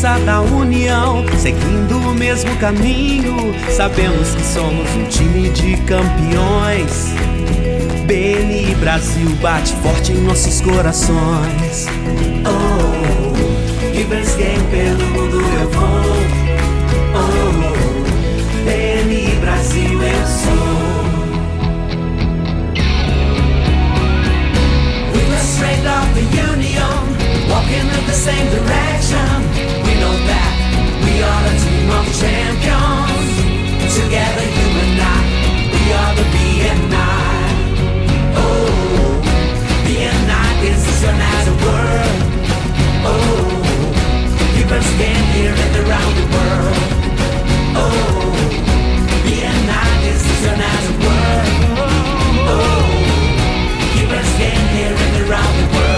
força da união, seguindo o mesmo caminho. Sabemos que somos um time de campeões. BNI Brasil bate forte em nossos corações. Oh, Givers Game pelo mundo eu vou. Oh, BNI Brasil eu sou. We were straight of the union, walking in the same direction. We know that we are a team of champions. Together you and I, we are the BNI. Oh, BNI is another word. Oh, people stand here and around the world. Oh, BNI is another word. Oh, people stand here and around the world.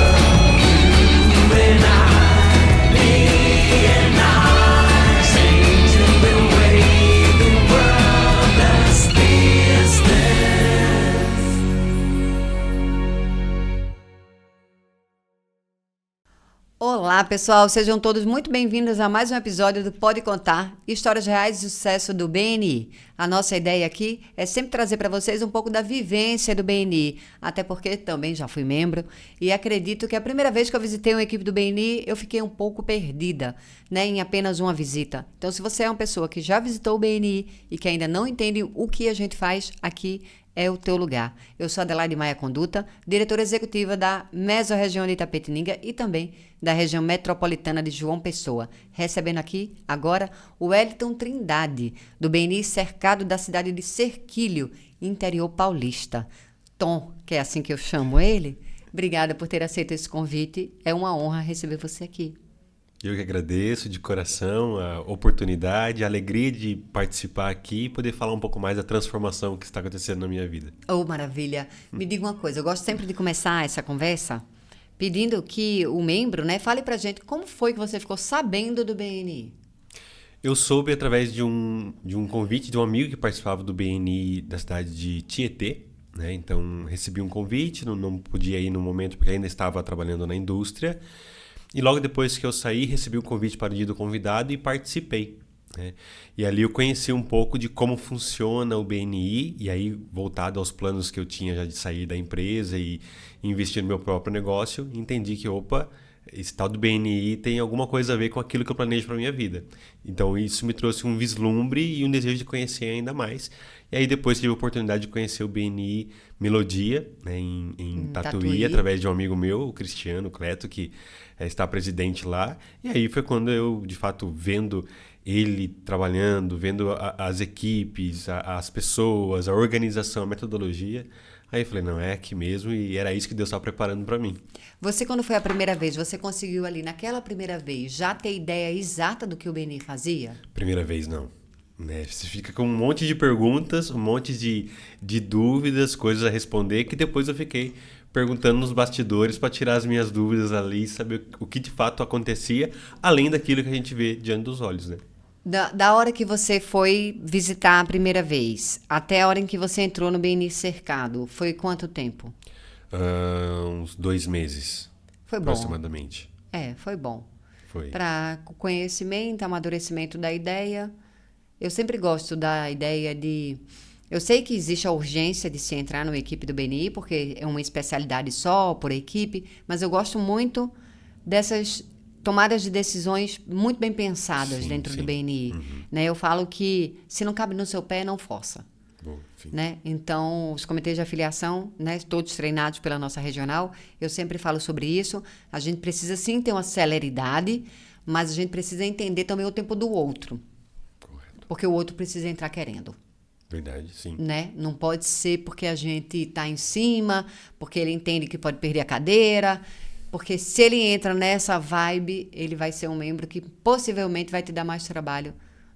You and I, BNI, changing the way the world does business. Olá pessoal, sejam todos muito bem-vindos a mais um episódio do Pode Contar, histórias reais de sucesso do BNI. A nossa ideia aqui é sempre trazer para vocês um pouco da vivência do BNI, até porque também já fui membro e acredito que a primeira vez que eu visitei uma equipe do BNI eu fiquei um pouco perdida, né, em apenas uma visita. Então se você é uma pessoa que já visitou o BNI e que ainda não entende o que a gente faz aqui, é o teu lugar. Eu sou Adelaide Maia Conduta, diretora executiva da Mesorregião de Itapetininga e também da região metropolitana de João Pessoa. Recebendo aqui, agora, o Wellington Trindade, do BNI cercado da cidade de Serquilho, interior paulista. Tom, que é assim que eu chamo ele, obrigada por ter aceito esse convite. É uma honra receber você aqui. Eu que agradeço de coração a oportunidade, a alegria de participar aqui e poder falar um pouco mais da transformação que está acontecendo na minha vida. Oh, maravilha. Me diga uma coisa, eu gosto sempre de começar essa conversa pedindo que o membro, né, fale pra gente como foi que você ficou sabendo do BNI. Eu soube através de um convite de um amigo que participava do BNI da cidade de Tietê, né? Então recebi um convite, não podia ir no momento porque ainda estava trabalhando na indústria. E logo depois que eu saí, recebi o convite para o dia do convidado e participei, né? E ali eu conheci um pouco de como funciona o BNI, e aí voltado aos planos que eu tinha já de sair da empresa e investir no meu próprio negócio, entendi que, esse tal do BNI tem alguma coisa a ver com aquilo que eu planejo para a minha vida. Então isso me trouxe um vislumbre e um desejo de conhecer ainda mais. E aí depois tive a oportunidade de conhecer o BNI Melodia, né, em Tatuí, através de um amigo meu, o Cristiano Cleto, que está presidente lá. E aí foi quando eu, de fato, vendo ele trabalhando, vendo as equipes, as pessoas, a organização, a metodologia, aí eu falei, não, é aqui mesmo, e era isso que Deus estava preparando para mim. Você, quando foi a primeira vez, você conseguiu ali, naquela primeira vez, já ter ideia exata do que o BNI fazia? Primeira vez, não. Né? Você fica com um monte de perguntas, um monte de dúvidas, coisas a responder, que depois eu fiquei perguntando nos bastidores para tirar as minhas dúvidas ali e saber o que de fato acontecia, além daquilo que a gente vê diante dos olhos, né? Da hora que você foi visitar a primeira vez até a hora em que você entrou no BNI cercado, foi quanto tempo? Uns 2 meses. Foi bom. Aproximadamente. Foi bom. Foi. Para conhecimento, amadurecimento da ideia. Eu sempre gosto da ideia de... Eu sei que existe a urgência de se entrar numa equipe do BNI, porque é uma especialidade só, por equipe, mas eu gosto muito dessas tomadas de decisões muito bem pensadas dentro do BNI. Uhum. Né? Eu falo que se não cabe no seu pé, não força. Bom, Né? Então, os comitês de afiliação, né, todos treinados pela nossa regional, eu sempre falo sobre isso. A gente precisa sim ter uma celeridade, mas a gente precisa entender também o tempo do outro. Correto. Porque o outro precisa entrar querendo. Verdade, sim. Né? Não pode ser porque a gente está em cima, porque ele entende que pode perder a cadeira, porque se ele entra nessa vibe, ele vai ser um membro que possivelmente vai te dar mais trabalho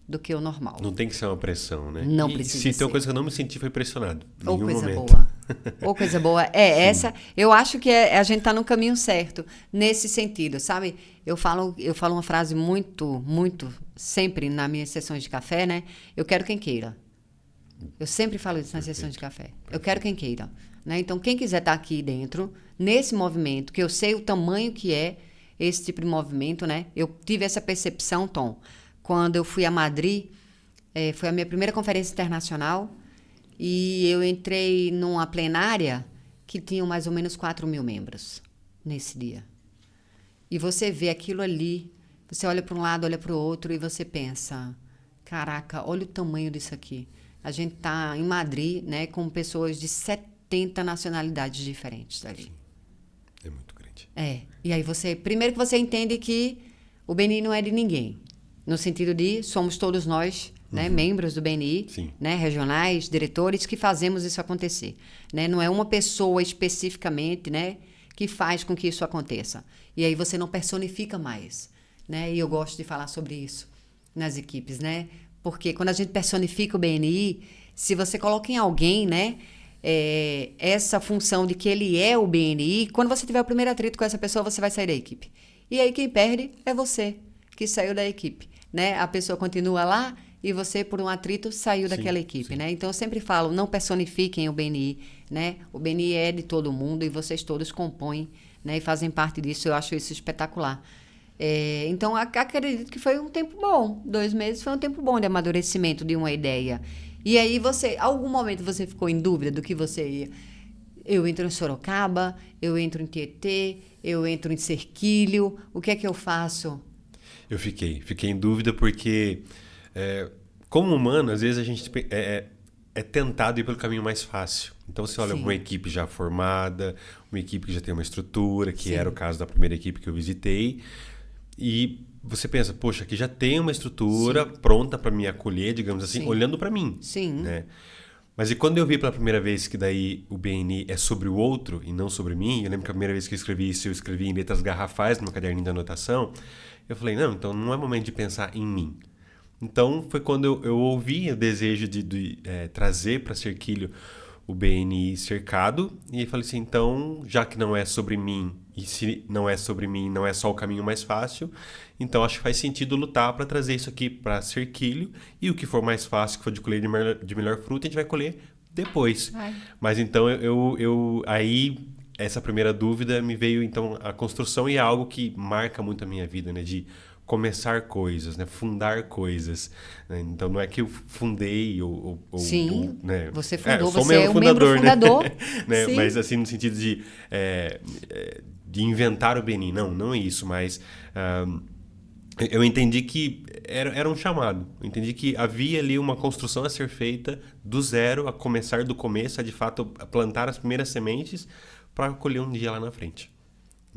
do que o normal. Não tem que ser uma pressão, né? Não precisa ser. Se tem uma coisa que eu não me senti, foi pressionado. Ou Nenhum coisa momento. boa. Ou coisa boa. Essa, eu acho que a gente está no caminho certo, nesse sentido, sabe? Eu falo uma frase muito, muito, sempre nas minhas sessões de café, né? Eu quero quem queira. Eu sempre falo isso nas sessões de café. Eu quero quem queira. Né? Então, quem quiser estar aqui dentro, nesse movimento, que eu sei o tamanho que é, esse tipo de movimento, né? Eu tive essa percepção, Tom, quando eu fui a Madrid, foi a minha primeira conferência internacional, e eu entrei numa plenária que tinha mais ou menos 4.000 membros nesse dia. E você vê aquilo ali, você olha para um lado, olha para o outro, e você pensa, caraca, olha o tamanho disso aqui. A gente está em Madrid, né, com pessoas de 70 nacionalidades diferentes ali. É muito grande. E aí primeiro que você entende que o BNI não é de ninguém, no sentido de somos todos nós, né, membros do BNI, né, regionais, diretores, que fazemos isso acontecer. Né? Não é uma pessoa especificamente, né, que faz com que isso aconteça. E aí você não personifica mais. Né? E eu gosto de falar sobre isso nas equipes, né? Porque quando a gente personifica o BNI, se você coloca em alguém, né, essa função de que ele é o BNI, quando você tiver o primeiro atrito com essa pessoa, você vai sair da equipe. E aí quem perde é você, que saiu da equipe. Né? A pessoa continua lá e você, por um atrito, saiu daquela equipe. Né? Então, eu sempre falo, não personifiquem o BNI. Né? O BNI é de todo mundo e vocês todos compõem, né, e fazem parte disso. Eu acho isso espetacular. Então, acredito que foi um tempo bom. 2 meses foi um tempo bom de amadurecimento de uma ideia. E aí, algum momento você ficou em dúvida do que você ia? Eu entro em Sorocaba, eu entro em Tietê, eu entro em Cerquilho, o que é que eu faço? Eu fiquei em dúvida porque, como humano, às vezes a gente é tentado ir pelo caminho mais fácil. Então, você olha uma equipe já formada, uma equipe que já tem uma estrutura, que era o caso da primeira equipe que eu visitei, e você pensa, poxa, aqui já tem uma estrutura pronta para me acolher, digamos assim, olhando para mim. Né? Mas e quando eu vi pela primeira vez que daí o BNI é sobre o outro e não sobre mim, eu lembro que a primeira vez que eu escrevi isso, eu escrevi em letras garrafais no meu caderninho de anotação, eu falei, não, então não é momento de pensar em mim. Então foi quando eu ouvi o desejo de trazer para Cerquilho o BNI cercado, e aí falei assim, então, já que não é sobre mim, e se não é sobre mim, não é só o caminho mais fácil, então acho que faz sentido lutar para trazer isso aqui para Cerquilho, e o que for mais fácil, que for de colher de melhor fruta, a gente vai colher depois. Mas então, aí, essa primeira dúvida me veio, então, a construção, e é algo que marca muito a minha vida, né, de começar coisas, né? Fundar coisas. Né? Então, não é que eu fundei ou né? Você fundou, você é o membro fundador. Né? Mas assim, no sentido de inventar o BNI. Não é isso, mas eu entendi que era um chamado. Eu entendi que havia ali uma construção a ser feita do zero, a começar do começo, a de fato plantar as primeiras sementes para colher um dia lá na frente.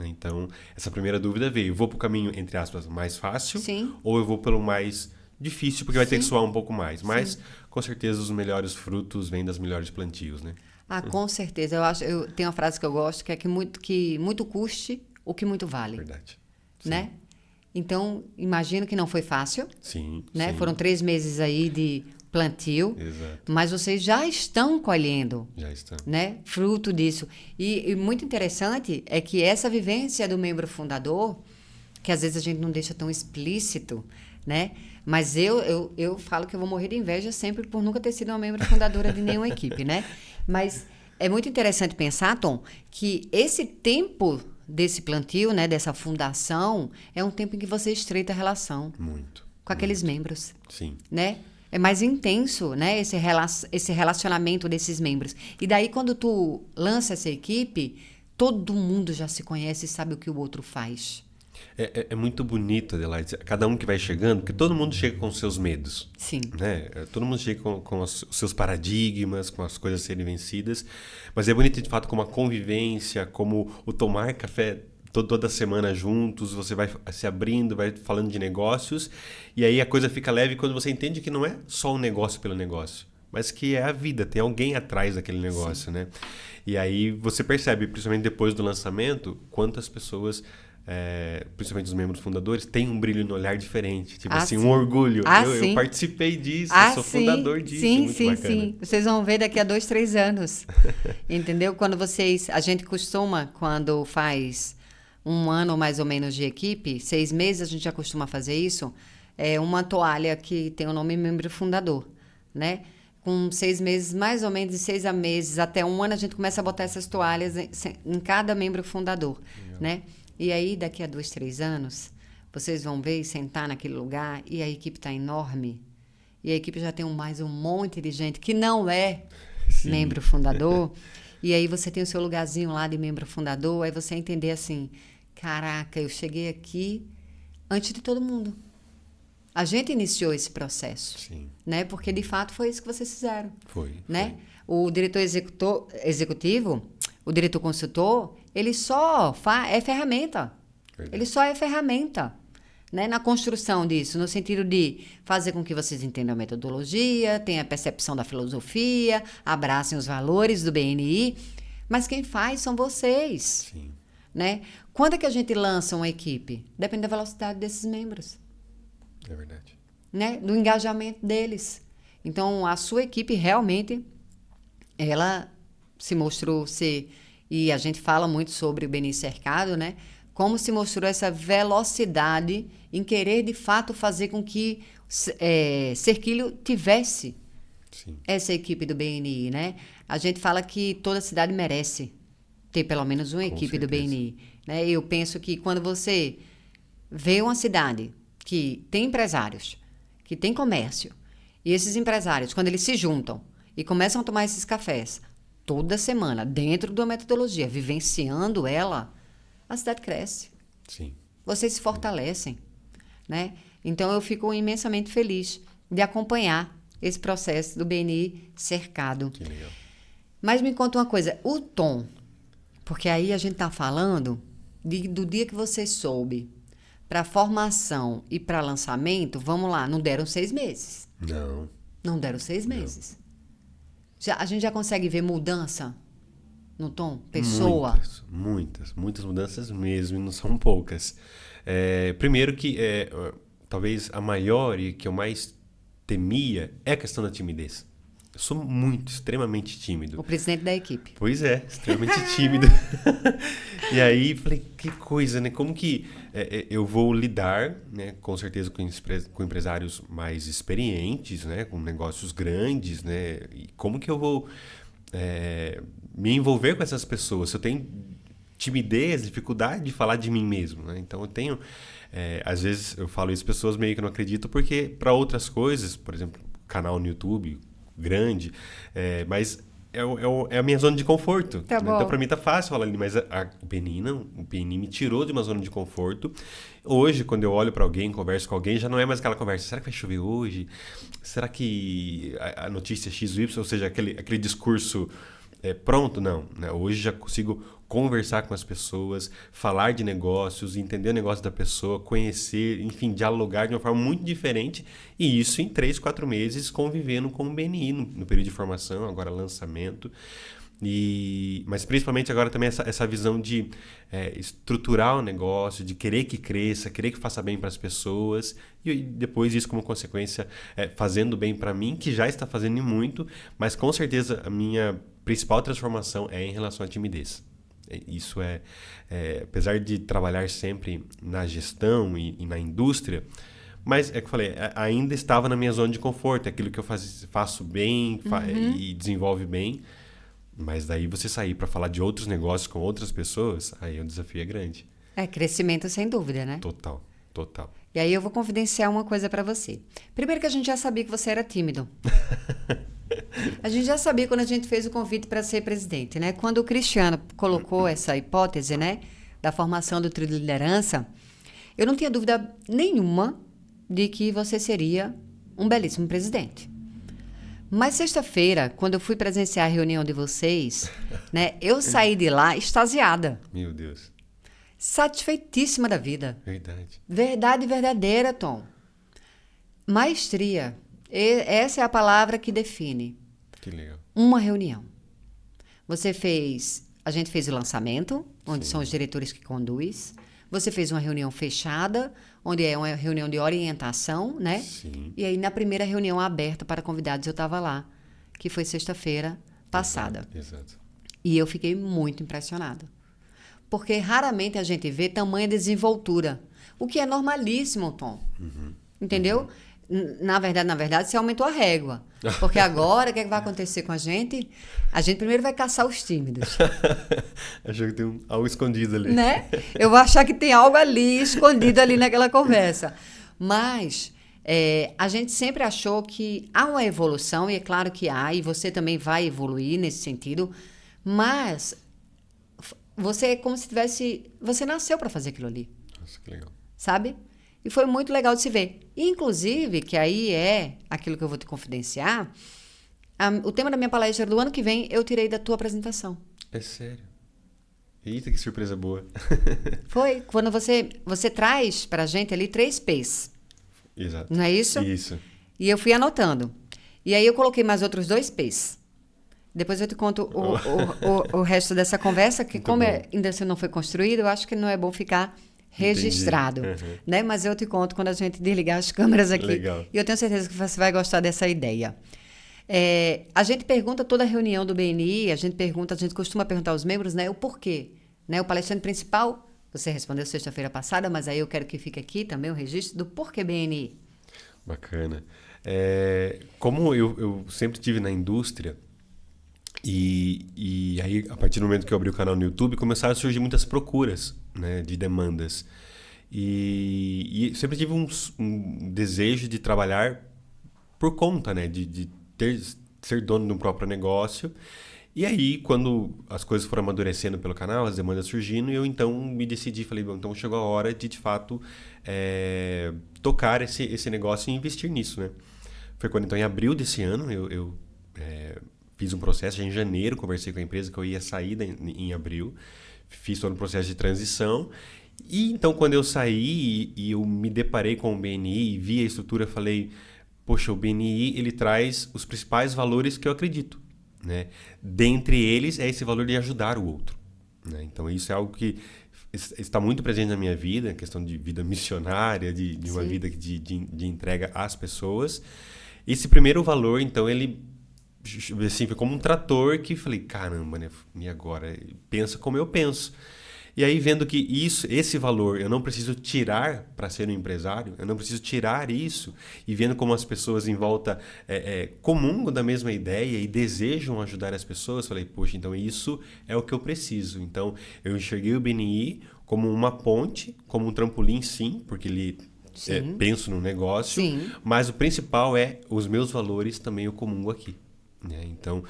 Então, essa primeira dúvida veio. Eu vou para o caminho, entre aspas, mais fácil, ou eu vou pelo mais difícil, porque vai ter que suar um pouco mais. Mas, com certeza, os melhores frutos vêm das melhores plantios, né? Com certeza. Eu tenho uma frase que eu gosto, que é que muito custe o que muito vale. Verdade. Né? Então, imagino que não foi fácil. Sim. Né? Foram 3 meses aí de plantio. Exato. Mas vocês já estão colhendo. Já estão. Né? Fruto disso. E muito interessante é que essa vivência do membro fundador, que às vezes a gente não deixa tão explícito, né? Mas eu falo que eu vou morrer de inveja sempre por nunca ter sido uma membro fundadora de nenhuma equipe, né? Mas é muito interessante pensar, Tom, que esse tempo desse plantio, né, dessa fundação, é um tempo em que você estreita a relação. Com aqueles membros. Sim. Né? É mais intenso, né, esse relacionamento desses membros. E daí, quando tu lança essa equipe, todo mundo já se conhece e sabe o que o outro faz. É muito bonito, Adelaide, cada um que vai chegando, porque todo mundo chega com os seus medos. Sim. Né? Todo mundo chega com os seus paradigmas, com as coisas a serem vencidas. Mas é bonito, de fato, como a convivência, como o tomar café toda semana juntos, você vai se abrindo, vai falando de negócios, e aí a coisa fica leve quando você entende que não é só um negócio pelo negócio, mas que é a vida, tem alguém atrás daquele negócio, né? E aí você percebe, principalmente depois do lançamento, quantas pessoas, principalmente os membros fundadores, têm um brilho no olhar diferente, tipo assim, um orgulho. Eu participei disso, eu sou fundador disso. Sim. Vocês vão ver daqui a 2, 3 anos, entendeu? A gente costuma, quando faz 1 ano mais ou menos de equipe, 6 meses a gente já costuma fazer isso, uma toalha que tem o nome membro fundador, né? Com 6 meses, mais ou menos de 6 meses até 1 ano, a gente começa a botar essas toalhas em cada membro fundador, né? E aí, daqui a 2, 3 anos, vocês vão ver e sentar naquele lugar e a equipe está enorme. E a equipe já tem mais um monte de gente que não é Sim. membro fundador. E aí você tem o seu lugarzinho lá de membro fundador. Aí você entender assim, caraca, eu cheguei aqui antes de todo mundo. A gente iniciou esse processo. Sim. Né? Porque, de fato, foi isso que vocês fizeram. Foi. Né? O diretor executivo, o diretor consultor, ele só é ferramenta. Verdade. Ele só é ferramenta, né? Na construção disso, no sentido de fazer com que vocês entendam a metodologia, tenham a percepção da filosofia, abracem os valores do BNI, mas quem faz são vocês. Sim. Né? Quando é que a gente lança uma equipe? Depende da velocidade desses membros. É verdade. Né? Do engajamento deles. Então, a sua equipe realmente, ela se mostrou ser, e a gente fala muito sobre o BNI cercado, né? Como se mostrou essa velocidade em querer, de fato, fazer com que Cerquilho tivesse Sim. essa equipe do BNI, né? A gente fala que toda cidade merece ter pelo menos uma Com equipe do certeza. BNI. Né? Eu penso que quando você vê uma cidade que tem empresários, que tem comércio, e esses empresários, quando eles se juntam e começam a tomar esses cafés toda semana, dentro de uma metodologia, vivenciando ela, a cidade cresce. Sim. Vocês se fortalecem, né? Então, eu fico imensamente feliz de acompanhar esse processo do BNI cercado. Que legal. Mas me conta uma coisa, o tom, porque aí a gente está falando do dia que você soube para formação e para lançamento, vamos lá, não deram 6 meses. Não. Não deram 6 meses. A gente já consegue ver mudança no tom? Pessoa? Muitas mudanças mesmo, e não são poucas. Primeiro que talvez a maior e que eu mais temia é a questão da timidez. Eu sou extremamente tímido. O presidente da equipe. Pois é, extremamente tímido. E aí falei, que coisa, né? Como que eu vou lidar, né? Com certeza com empresários mais experientes, né? Com negócios grandes, né? E como que eu vou me envolver com essas pessoas? Se eu tenho timidez, dificuldade de falar de mim mesmo, né? Então eu tenho... às vezes eu falo isso, pessoas meio que não acreditam, porque para outras coisas, por exemplo, canal no YouTube grande, mas é a minha zona de conforto. Tá Né? bom. Então, para mim tá fácil falar ali, mas o BNI não. O BNI me tirou de uma zona de conforto. Hoje, quando eu olho para alguém, converso com alguém, já não é mais aquela conversa. Será que vai chover hoje? Será que a notícia XY, ou seja, aquele discurso pronto? Não. Né? Hoje já consigo conversar com as pessoas, falar de negócios, entender o negócio da pessoa, conhecer, enfim, dialogar de uma forma muito diferente, e isso em 3, 4 meses convivendo com o BNI no período de formação, agora lançamento, mas principalmente agora também essa visão de estruturar o negócio, de querer que cresça, querer que faça bem para as pessoas, e depois isso como consequência fazendo bem para mim, que já está fazendo muito, mas com certeza a minha principal transformação é em relação à timidez. Isso apesar de trabalhar sempre na gestão e na indústria, mas é que eu falei, ainda estava na minha zona de conforto, é aquilo que eu faço bem e desenvolve bem, mas daí você sair para falar de outros negócios com outras pessoas, aí o desafio é grande. Crescimento sem dúvida, né? Total. E aí eu vou confidenciar uma coisa para você. Primeiro que a gente já sabia que você era tímido. A gente já sabia quando a gente fez o convite para ser presidente, né? Quando o Cristiano colocou essa hipótese, né, da formação do trio de liderança, eu não tinha dúvida nenhuma de que você seria um belíssimo presidente. Mas sexta-feira, quando eu fui presenciar a reunião de vocês, né, eu saí de lá extasiada, Meu Deus. satisfeitíssima da vida. Verdade. Verdade verdadeira, Tom. Maestria. Essa é a palavra que define Que legal. uma reunião. A gente fez o lançamento, onde Sim. são os diretores que conduz. Você fez uma reunião fechada, onde é uma reunião de orientação, né? Sim. E aí, na primeira reunião aberta para convidados, eu estava lá, que foi sexta-feira passada. Exato. E eu fiquei muito impressionada. Porque raramente a gente vê tamanha desenvoltura. O que é normalíssimo, Tom. Entendeu? Na verdade, você aumentou a régua. Porque agora, o que é que vai acontecer com a gente? A gente primeiro vai caçar os tímidos. Achou que tem algo escondido ali. Né? Eu vou achar que tem algo ali, escondido ali naquela conversa. Mas a gente sempre achou que há uma evolução, e é claro que há, e você também vai evoluir nesse sentido, mas você é como se tivesse... Você nasceu para fazer aquilo ali. Nossa, que legal. Sabe? E foi muito legal de se ver. Inclusive, que aí é aquilo que eu vou te confidenciar, o tema da minha palestra do ano que vem eu tirei da tua apresentação. É sério? Eita, que surpresa boa. Foi quando você traz pra gente ali 3 P's. Exato. Não é isso? Isso. E eu fui anotando. E aí eu coloquei mais outros 2 P's. Depois eu te conto o resto dessa conversa, que Muito como bom. ainda assim não foi construído, eu acho que não é bom ficar registrado. Uhum. Né? Mas eu te conto quando a gente desligar as câmeras aqui. Legal. E eu tenho certeza que você vai gostar dessa ideia. A gente pergunta toda a reunião do BNI, a gente costuma perguntar aos membros, né, o porquê. Né? O palestrante principal, você respondeu sexta-feira passada, mas aí eu quero que fique aqui também o registro do porquê BNI. Bacana. Como eu sempre tive na indústria, e aí, a partir do momento que eu abri o canal no YouTube, começaram a surgir muitas procuras, né, de demandas. E sempre tive um desejo de trabalhar por conta, né, de ser dono de um próprio negócio. E aí, quando as coisas foram amadurecendo pelo canal, as demandas surgindo, eu então me decidi, falei, bom, então chegou a hora de fato, tocar esse negócio e investir nisso, né? Foi quando, então, em abril desse ano, eu fiz um processo, já em janeiro, conversei com a empresa que eu ia sair em abril, fiz todo o processo de transição, e então, quando eu saí e eu me deparei com o BNI e vi a estrutura, eu falei, poxa, o BNI, ele traz os principais valores que eu acredito, né? Dentre eles é esse valor de ajudar o outro, né? Então isso é algo que está muito presente na minha vida, a questão de vida missionária, de uma Sim. vida de entrega às pessoas. Esse primeiro valor, então, ele assim, foi como um trator que falei, caramba, né? E agora? Pensa como eu penso. E aí, vendo que esse valor eu não preciso tirar para ser um empresário, eu não preciso tirar isso, e vendo como as pessoas em volta comungam da mesma ideia e desejam ajudar as pessoas, falei, poxa, então isso é o que eu preciso. Então, eu enxerguei o BNI como uma ponte, como um trampolim, sim, porque ele penso no negócio, Sim. mas o principal é os meus valores também eu comungo aqui. Né? Então,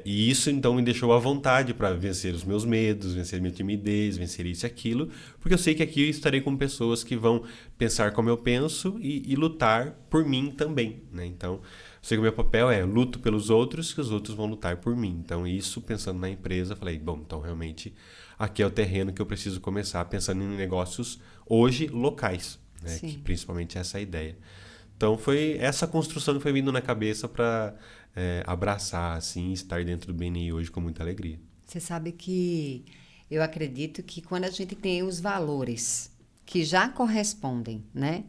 e isso então me deixou à vontade para vencer os meus medos, vencer minha timidez, vencer isso e aquilo, porque eu sei que aqui eu estarei com pessoas que vão pensar como eu penso e lutar por mim também. Né? Então, eu sei que o meu papel é luto pelos outros, que os outros vão lutar por mim. Então, isso pensando na empresa, falei, bom, então realmente aqui é o terreno que eu preciso começar pensando em negócios hoje locais, né? Que, principalmente essa é a ideia. Então, foi essa construção que foi vindo na cabeça para abraçar, assim, estar dentro do BNI hoje com muita alegria. Você sabe que eu acredito que quando a gente tem os valores que já correspondem, né,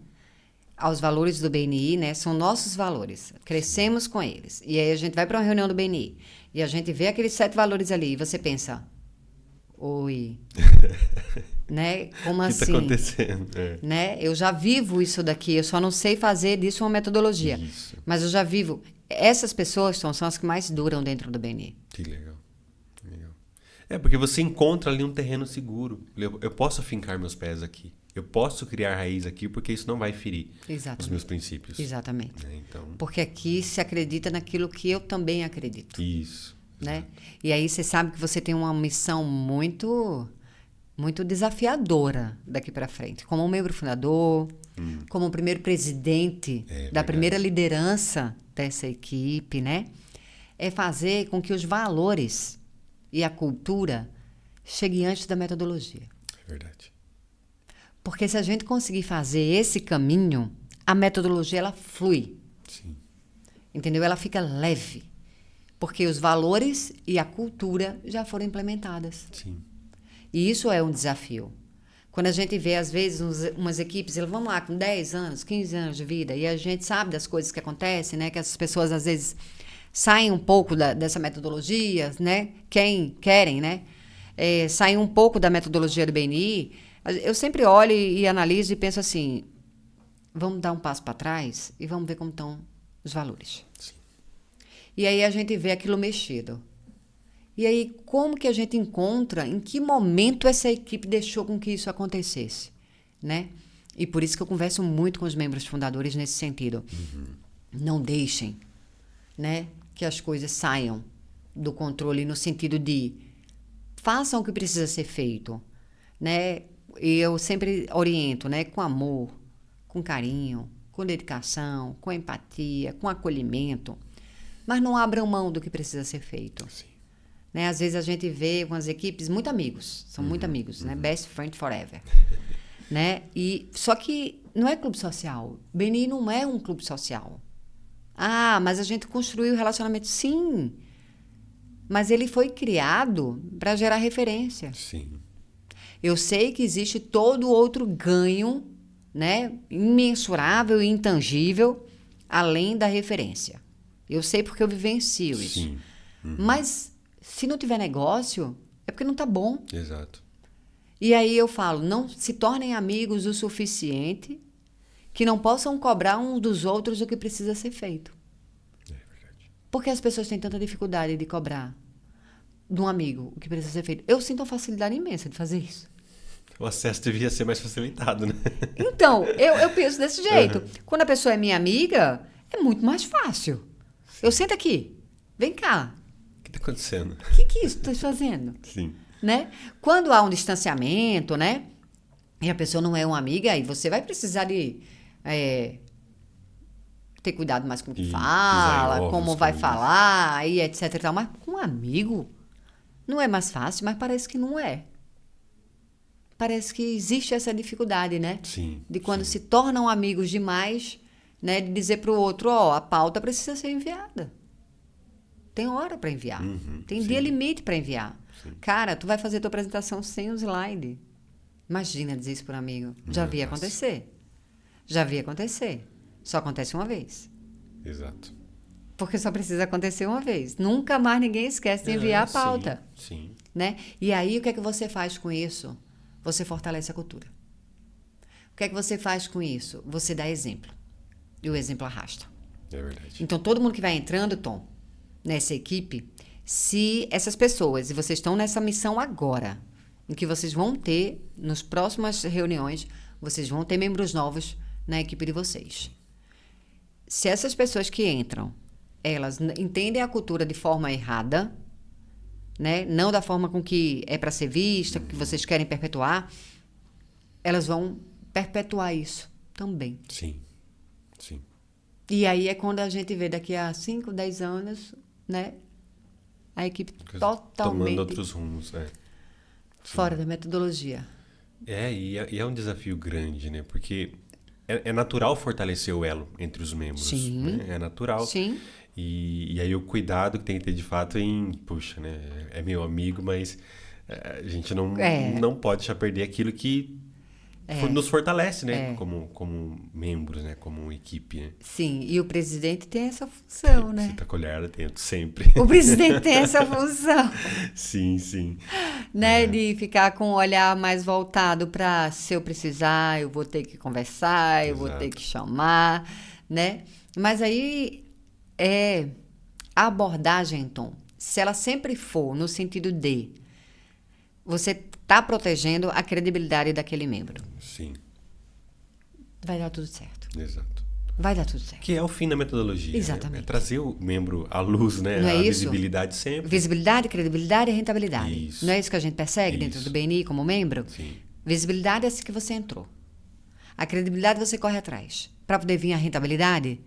aos valores do BNI, né, são nossos valores, crescemos com eles. E aí a gente vai para uma reunião do BNI e a gente vê aqueles 7 valores ali e você pensa, oi, né, como O que assim? está acontecendo? Né? Eu já vivo isso daqui, eu só não sei fazer disso uma metodologia. Isso. Mas eu já vivo. Essas pessoas são as que mais duram dentro do BNI. Que legal. Que legal. Porque você encontra ali um terreno seguro. Eu posso fincar meus pés aqui. Eu posso criar raiz aqui porque isso não vai ferir os meus princípios. Exatamente. Né? Então, Porque aqui se acredita naquilo que eu também acredito. isso. Né? E aí você sabe que você tem uma missão muito desafiadora daqui para frente. Como um membro fundador, como o primeiro presidente da primeira liderança dessa equipe, né? É fazer com que os valores e a cultura cheguem antes da metodologia. É verdade. Porque se a gente conseguir fazer esse caminho, a metodologia ela flui. Sim. Entendeu? Ela fica leve. Porque os valores e a cultura já foram implementadas. Sim. E isso é um desafio. Quando a gente vê, às vezes, umas equipes, eles vão lá com 10 anos, 15 anos de vida, e a gente sabe das coisas que acontecem, né? Que essas pessoas, às vezes, saem um pouco dessa metodologia, né? Quem querem, né? Saem um pouco da metodologia do BNI. Eu sempre olho e analiso e penso assim, vamos dar um passo para trás e vamos ver como estão os valores. Sim. E aí a gente vê aquilo mexido. E aí, como que a gente encontra, em que momento essa equipe deixou com que isso acontecesse, né? E por isso que eu converso muito com os membros fundadores nesse sentido. Não deixem, né, que as coisas saiam do controle no sentido de façam o que precisa ser feito, né? E eu sempre oriento, né, com amor, com carinho, com dedicação, com empatia, com acolhimento, mas não abram mão do que precisa ser feito. Sim. Né? Às vezes a gente vê com as equipes muito amigos, são muito amigos, né? Best friend forever. Né? E, só que não é clube social. BNI não é um clube social. Ah, mas a gente construiu o relacionamento. Sim, mas ele foi criado para gerar referência. Sim. Eu sei que existe todo outro ganho, né, imensurável e intangível, além da referência. Eu sei porque eu vivencio isso. Sim. Mas se não tiver negócio, é porque não está bom. Exato. E aí eu falo, não se tornem amigos o suficiente que não possam cobrar uns dos outros o que precisa ser feito. É verdade. Por que as pessoas têm tanta dificuldade de cobrar de um amigo o que precisa ser feito? Eu sinto uma facilidade imensa de fazer isso. O acesso devia ser mais facilitado, né? Então, eu penso desse jeito. Quando a pessoa é minha amiga, é muito mais fácil. Eu sento aqui, vem cá. O que está acontecendo? O que é isso que tu estás fazendo? Sim. Né? Quando há um distanciamento, né? E a pessoa não é uma amiga, aí você vai precisar de ter cuidado mais com o que Pisar fala, em ovos, como vai como falar, e etc e tal. Mas com um amigo não é mais fácil, mas parece que não é. Parece que existe essa dificuldade, né? Sim. De quando sim. se tornam amigos demais, né? De dizer para o outro, ó, a pauta precisa ser enviada. Tem hora para enviar. Tem sim. dia limite para enviar. Cara, tu vai fazer tua apresentação sem o slide. Imagina dizer isso para um amigo. Já vi acontecer. Já vi acontecer. Só acontece uma vez. Exato. Porque só precisa acontecer uma vez. Nunca mais ninguém esquece de enviar a pauta. Sim. Né? E aí, o que é que você faz com isso? Você fortalece a cultura. O que é que você faz com isso? Você dá exemplo. E o exemplo arrasta. É verdade. Então, todo mundo que vai entrando, Tom, nessa equipe, se essas pessoas, e vocês estão nessa missão agora, em que vocês vão ter, nas próximas reuniões, vocês vão ter membros novos na equipe de vocês. Se essas pessoas que entram, elas entendem a cultura de forma errada, né? Não da forma com que é para ser vista, que vocês querem perpetuar, elas vão perpetuar isso também. Sim. Sim. E aí é quando a gente vê daqui a 5, 10 anos, né? A equipe totalmente Tomando outros rumos, né? fora da metodologia. E é um desafio grande, né? Porque é natural fortalecer o elo entre os membros. Sim. Né? É natural. Sim. E aí o cuidado que tem que ter de fato puxa, né? É meu amigo, mas a gente não pode deixar perder aquilo que nos fortalece, né? Como membros, né? Como equipe, né? Sim, e o presidente tem essa função, né? Você tá com o olhar atento sempre. O presidente tem essa função, Sim, sim. né? De ficar com o olhar mais voltado para se eu precisar, eu vou ter que conversar, eu vou ter que chamar, né? Mas aí a abordagem, Tom, se ela sempre for no sentido de você tá protegendo a credibilidade daquele membro, Sim, vai dar tudo certo. exato. Vai dar tudo certo. Que é o fim da metodologia. Exatamente. Né? É trazer o membro à luz, né? Não é a isso? visibilidade sempre. Visibilidade, credibilidade e rentabilidade. Isso. Não é isso que a gente persegue dentro Isso. do BNI como membro? Sim. Visibilidade é assim que você entrou. A credibilidade você corre atrás. Para poder vir a rentabilidade.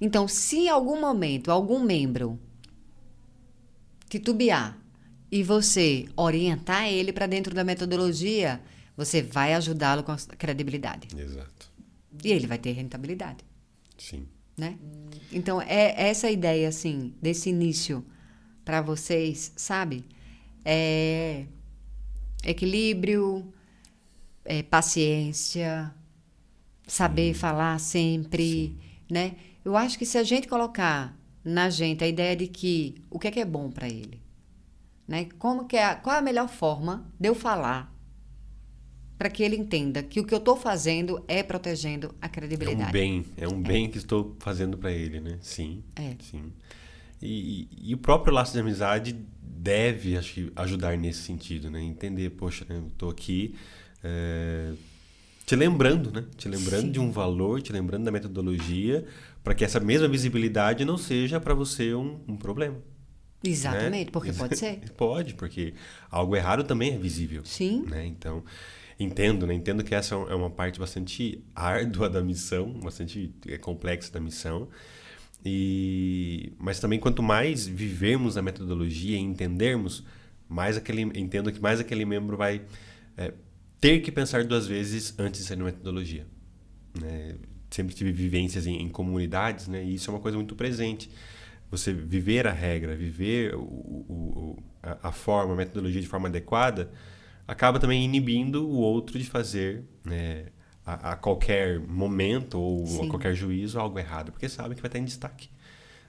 Então, se em algum momento algum membro titubear e você orientar ele para dentro da metodologia, você vai ajudá-lo com a credibilidade. Exato. E ele vai ter rentabilidade. Sim. Né? Então, é essa a ideia, assim, desse início para vocês, sabe? Equilíbrio, paciência, saber falar sempre, né? Eu acho que se a gente colocar na gente a ideia de que o que é bom para ele, né? Qual é a melhor forma de eu falar para que ele entenda que o que eu estou fazendo é protegendo a credibilidade. É um bem que estou fazendo para ele, né? Sim, É. sim. E o próprio laço de amizade deve, acho que, ajudar nesse sentido, né? Entender, poxa, né, eu estou aqui te lembrando, né? Te lembrando Sim. de um valor, te lembrando da metodologia, para que essa mesma visibilidade não seja para você um problema. Exatamente, Né? porque pode ser. Pode, porque algo errado também é visível. Sim. Né? Então, entendo que essa é uma parte bastante árdua da missão, bastante complexa da missão. Mas também, quanto mais vivermos a metodologia e entendermos, entendo que mais aquele membro vai ter que pensar 2 vezes antes de sair na metodologia. Né? Sempre tive vivências em comunidades, né? E isso é uma coisa muito presente. Você viver a regra, viver a forma, a metodologia de forma adequada, acaba também inibindo o outro de fazer, né, a qualquer momento ou Sim. a qualquer juízo algo errado, porque sabe que vai estar em destaque.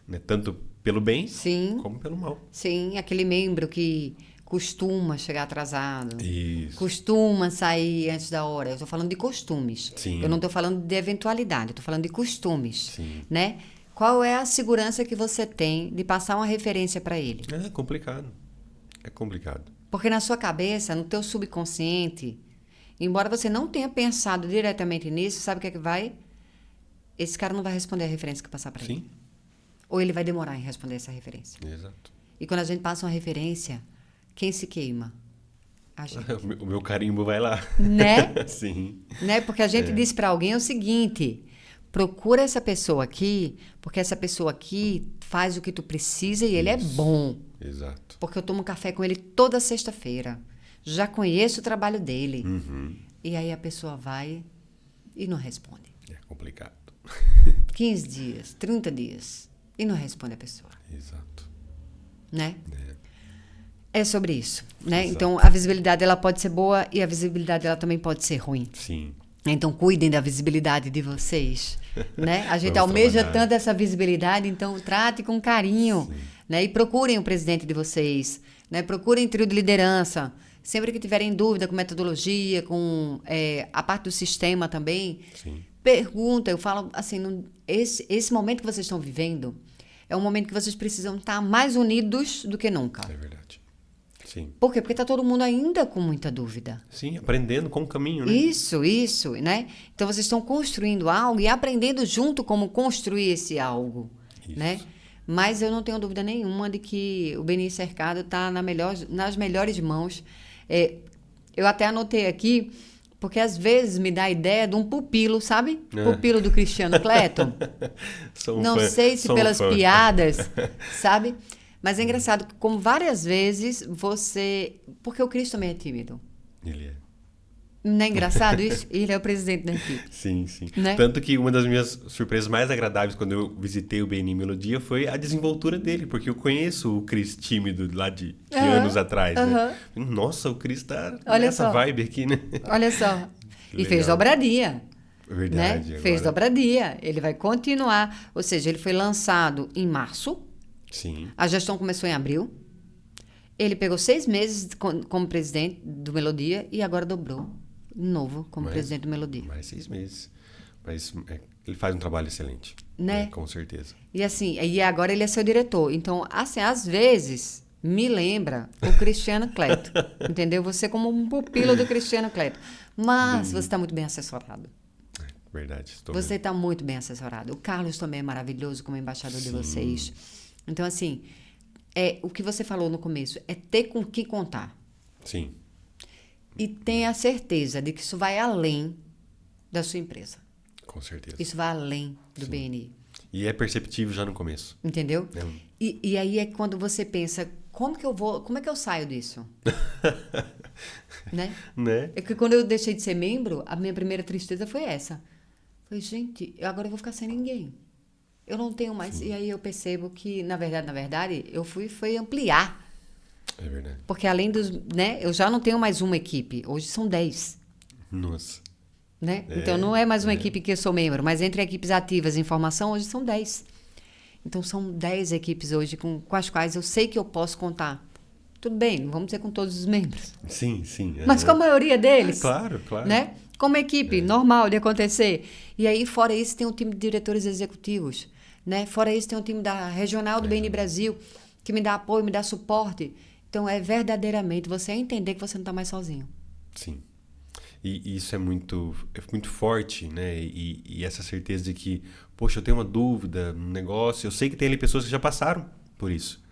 Né? Tanto pelo bem Sim. como pelo mal. Sim, aquele membro que costuma chegar atrasado. Isso. Costuma sair antes da hora. Eu estou falando de costumes. Sim. Eu não estou falando de eventualidade, eu estou falando de costumes. Sim. Né? Qual é a segurança que você tem de passar uma referência para ele? É complicado. É complicado. Porque na sua cabeça, no teu subconsciente, embora você não tenha pensado diretamente nisso, sabe o que é que vai? Esse cara não vai responder a referência que eu passar para ele. Sim. Ou ele vai demorar em responder essa referência. Exato. E quando a gente passa uma referência, quem se queima? A gente. O meu carimbo vai lá. Né? Sim. Né? Porque a gente disse para alguém o seguinte: procura essa pessoa aqui, porque essa pessoa aqui faz o que tu precisa e ele é bom. Exato. Porque eu tomo café com ele toda sexta-feira. Já conheço o trabalho dele. Uhum. E aí a pessoa vai e não responde. É complicado. 15 dias, 30 dias e não responde a pessoa. Exato. Né? É sobre isso, né? Exato. Então a visibilidade ela pode ser boa e a visibilidade ela também pode ser ruim. Sim. Então cuidem da visibilidade de vocês, né? A gente Vamos almeja trabalhar. tanto essa visibilidade, então trate com carinho, né? E procurem o presidente de vocês, né? Procurem trio de liderança. Sempre que tiverem dúvida com metodologia, com a parte do sistema também, Sim. pergunta. Eu falo assim, esse momento que vocês estão vivendo é um momento que vocês precisam estar mais unidos do que nunca. É verdade. Sim. Por quê? Porque está todo mundo ainda com muita dúvida. Sim, aprendendo com o caminho, né? Isso, né? Então vocês estão construindo algo e aprendendo junto como construir esse algo, Isso. né? Mas eu não tenho dúvida nenhuma de que o BNI Cercado está nas melhores mãos. Eu até anotei aqui, porque às vezes me dá a ideia de um pupilo, sabe? Pupilo do Cristiano Cleto. Não sei se pelas piadas, sabe? Mas é engraçado que, como várias vezes porque o Cristo também é tímido. Ele é. Não é engraçado isso? Ele é o presidente da equipe. Sim, sim. Né? Tanto que uma das minhas surpresas mais agradáveis quando eu visitei o BNI Melodia foi a desenvoltura dele, porque eu conheço o Cris tímido lá de anos atrás, né? Nossa, o Cris tá nessa vibe aqui, né? Olha só. E Legal. fez dobradia. Verdade. Né? Fez dobradia. Ele vai continuar. Ou seja, ele foi lançado em março. Sim. A gestão começou em abril. Ele pegou 6 meses como presidente do Melodia e agora dobrou de novo como presidente do Melodia. Mais 6 meses. Mas ele faz um trabalho excelente. Né? Com certeza. E assim, e agora ele é seu diretor. Então, assim, às vezes me lembra o Cristiano Cleto. Entendeu? Você como um pupilo do Cristiano Cleto. Mas você está muito bem assessorado. Verdade. Você está muito bem assessorado. O Carlos também é maravilhoso como embaixador de vocês. Então, assim, o que você falou no começo é ter com que contar. Sim. E tenha certeza de que isso vai além da sua empresa. Com certeza. Isso vai além do BNI. E é perceptível já no começo. Entendeu? E aí é quando você pensa, como é que eu saio disso? Né? É que quando eu deixei de ser membro, a minha primeira tristeza foi essa. Falei, gente, agora eu vou ficar sem ninguém. Eu não tenho mais. Sim. E aí eu percebo que, na verdade, eu foi ampliar. É verdade. Porque além dos, né, eu já não tenho mais uma equipe. Hoje são 10. Nossa. Né? Então não é mais uma equipe que eu sou membro, mas entre equipes ativas e informação, hoje são 10. Então são 10 equipes hoje com as quais eu sei que eu posso contar. Tudo bem, não vamos dizer com todos os membros. Sim. Mas com a maioria deles. Claro. Né? Como equipe, normal de acontecer. E aí, fora isso, tem um time de diretores executivos. Né? Fora isso, tem um time da regional do BNI Brasil, que me dá apoio, me dá suporte. Então, é verdadeiramente você entender que você não está mais sozinho. Sim. E isso é muito forte, né? E essa certeza de que, poxa, eu tenho uma dúvida no negócio, eu sei que tem ali pessoas que já passaram por isso.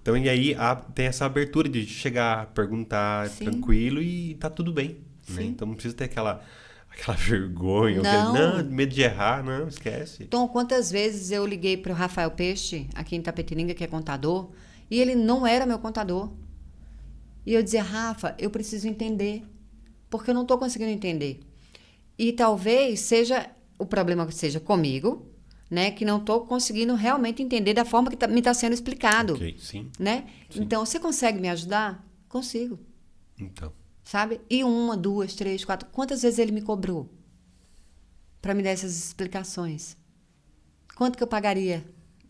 Então, e aí tem essa abertura de chegar, perguntar, tranquilo, e tá tudo bem. Né? Então, não precisa ter aquela vergonha, medo de errar, não, esquece. Então, quantas vezes eu liguei para o Rafael Peixe, aqui em Itapetininga, que é contador, e ele não era meu contador. E eu dizia, Rafa, eu preciso entender, porque eu não estou conseguindo entender. E talvez o problema seja comigo, né, que não estou conseguindo realmente entender da forma que me está sendo explicado. Ok, sim. Né? Sim. Então, você consegue me ajudar? Consigo. Então. Sabe? E 1, 2, 3, 4... Quantas vezes ele me cobrou para me dar essas explicações? Quanto que eu pagaria?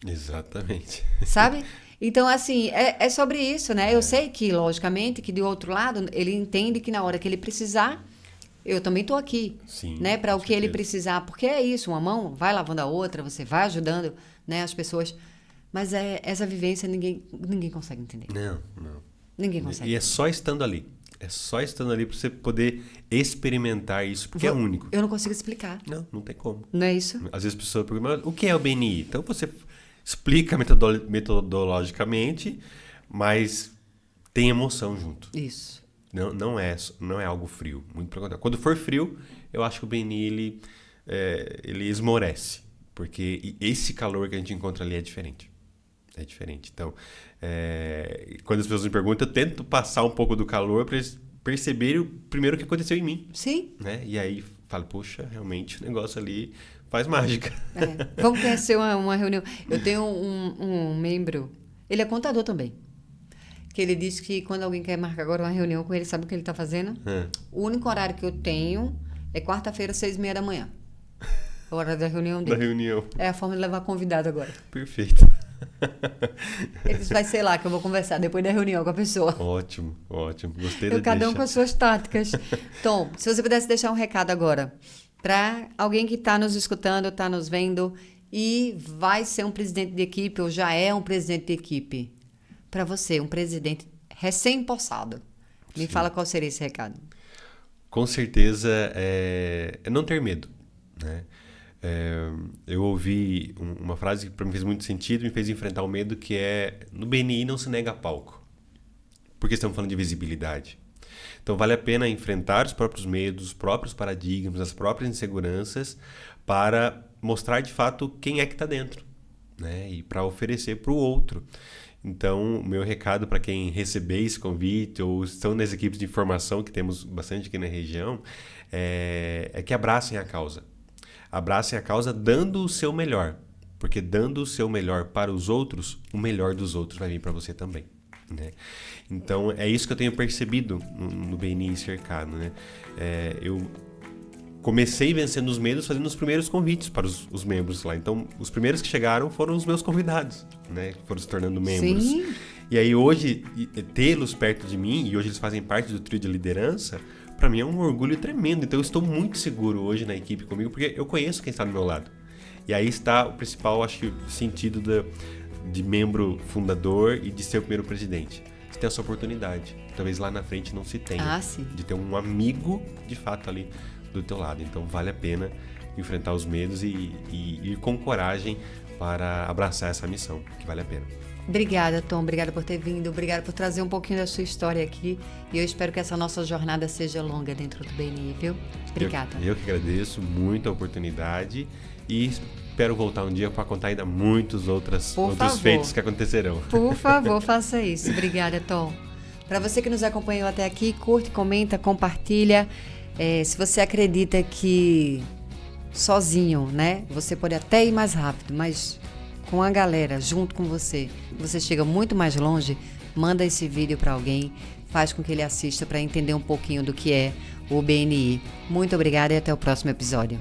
Exatamente. Sabe? Então, assim, é sobre isso, né? Eu sei que, logicamente, que do outro lado, ele entende que na hora que ele precisar, eu também estou aqui. Sim, né? Para o que ele precisar. Porque é isso, uma mão vai lavando a outra, você vai ajudando, né, as pessoas. Mas essa vivência ninguém consegue entender. Não. Ninguém consegue. E é só estando ali. É só estando ali para você poder experimentar isso, porque é único. Eu não consigo explicar. Não tem como. Não é isso? Às vezes a pessoa pergunta, mas o que é o BNI? Então você explica metodologicamente, mas tem emoção junto. Isso. Não é algo frio. Muito pelo contrário. Quando for frio, eu acho que o BNI ele esmorece, porque esse calor que a gente encontra ali é diferente. É diferente. Então, quando as pessoas me perguntam, eu tento passar um pouco do calor para eles perceberem o primeiro que aconteceu em mim. Sim. Né? E aí, falo, poxa, realmente o negócio ali faz mágica. Vamos conhecer uma reunião. Eu tenho um membro, ele é contador também, que ele disse que quando alguém quer marcar agora uma reunião com ele, sabe o que ele está fazendo? O único horário que eu tenho é quarta-feira, 6:30 da manhã. A hora da reunião dele. Da reunião. É a forma de levar convidado agora. Perfeito. Ele disse, vai ser lá que eu vou conversar depois da reunião com a pessoa. Ótimo. Gostei da Cada um deixa. com as suas táticas. Tom, se você pudesse deixar um recado agora para alguém que está nos escutando, está nos vendo e vai ser um presidente de equipe ou já é um presidente de equipe. Para você, um presidente recém-possado. Me fala qual seria esse recado. Com certeza é não ter medo, né? Eu ouvi uma frase que para mim fez muito sentido, me fez enfrentar o medo, que é: no BNI não se nega palco, porque estamos falando de visibilidade. Então vale a pena enfrentar os próprios medos, os próprios paradigmas, as próprias inseguranças, para mostrar de fato quem é que está dentro, né? E para oferecer para o outro. Então, o meu recado para quem receber esse convite ou estão nas equipes de informação, que temos bastante aqui na região, é que abracem a causa. Abracem a causa dando o seu melhor, porque dando o seu melhor para os outros, o melhor dos outros vai vir para você também, né? Então, é isso que eu tenho percebido no BNI Cercado, né? Eu comecei vencendo os medos fazendo os primeiros convites para os membros lá. Então, os primeiros que chegaram foram os meus convidados, né? Foram se tornando membros. Sim. E aí, hoje, tê-los perto de mim, e hoje eles fazem parte do trio de liderança, para mim é um orgulho tremendo. Então, eu estou muito seguro hoje na equipe comigo, porque eu conheço quem está do meu lado. E aí está o principal, acho que, sentido de membro fundador e de ser o primeiro presidente. Você tem essa oportunidade. Talvez lá na frente não se tenha. Sim. De ter um amigo, de fato, ali do teu lado. Então, vale a pena enfrentar os medos e ir com coragem para abraçar essa missão, que vale a pena. Obrigada, Tom. Obrigada por ter vindo. Obrigada por trazer um pouquinho da sua história aqui. E eu espero que essa nossa jornada seja longa dentro do BNI, viu? Obrigada. Eu que agradeço muito a oportunidade e espero voltar um dia para contar ainda muitos outros feitos que acontecerão. Por favor, faça isso. Obrigada, Tom. Para você que nos acompanhou até aqui, curte, comenta, compartilha. Se você acredita que sozinho, né, você pode até ir mais rápido, mas com a galera, junto com você chega muito mais longe, manda esse vídeo para alguém, faz com que ele assista para entender um pouquinho do que é o BNI. Muito obrigada e até o próximo episódio.